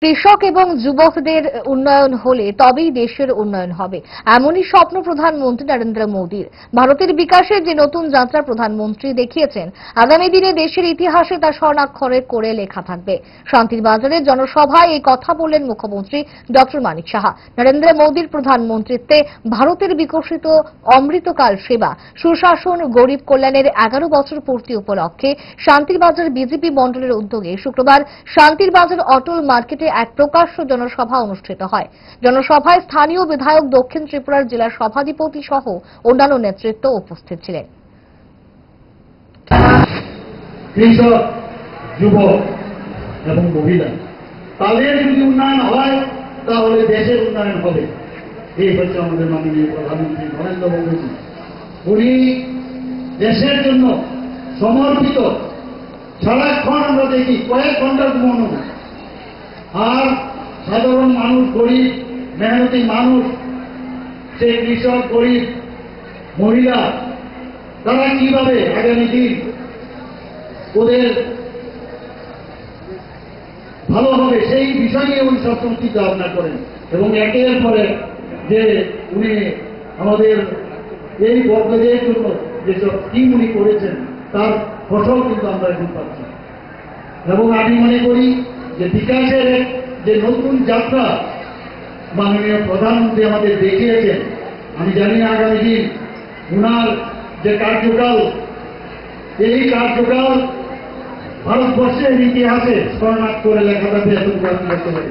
কৃষক এবং যুবকদের উন্নয়ন হলে তবেই দেশের উন্নয়ন হবে, এমনই স্বপ্ন প্রধানমন্ত্রী নরেন্দ্র মোদীর। ভারতের বিকাশের যে নতুন যাত্রা প্রধানমন্ত্রী দেখিয়েছেন, আগামী দিনে দেশের ইতিহাসে তা স্বর্ণাক্ষরে করে লেখা থাকবে। শান্তির বাজারের জনসভায় এই কথা বললেন মুখ্যমন্ত্রী ডক্টর মানিক সাহা। নরেন্দ্র মোদীর প্রধানমন্ত্রীত্বে ভারতের বিকশিত অমৃতকাল সেবা, সুশাসন, গরিব কল্যাণের 11 বছর পূর্তি উপলক্ষে শান্তির বাজার বিজেপি মণ্ডলের উদ্যোগে শুক্রবার শান্তির বাজার অটল মার্কেটে এক প্রকাশ্য জনসভা অনুষ্ঠিত হয়। জনসভায় স্থানীয় বিধায়ক, দক্ষিণ ত্রিপুরার জেলা সভাধিপতি সহ অন্যান্য নেতৃত্ব উপস্থিত ছিলেন। কৃষক, যুবক এবং মহিলা তাদের যদি উন্নয়ন হয় তাহলে দেশের উন্নয়ন হবে। এই হচ্ছে আমাদের মাননীয় প্রধানমন্ত্রী নরেন্দ্র মোদী। উনি দেশের জন্য সমর্পিত। সারাক্ষণ আমরা দেখি কয়েক ঘন্টার ঘুমানো, আর সাধারণ মানুষ, গরিব মেহনতি মানুষ, সেই কৃষক, গরিব মহিলা, তারা কিভাবে আগামী দিন ওদের ভালো হবে সেই বিষয় নিয়ে উনি সবসময় চিন্তা ভাবনা করেন। এবং একের পরে যে উনি আমাদের এই বর্গদের জন্য যেসব স্কিম উনি করেছেন তার ফসল কিন্তু আমরা এখন পাচ্ছি। এবং আমি মনে করি যে বিকাশের যে নতুন যাত্রা মাননীয় প্রধানমন্ত্রী আমাদের দেখিয়েছেন, আমি জানি না আগামী দিন উনার যে কার্যকাল, এই কার্যকাল ভারতবর্ষের ইতিহাসে স্বর্ণাক্ষরে লেখা থাকবে, এতটুকু আমি বলতে পারি।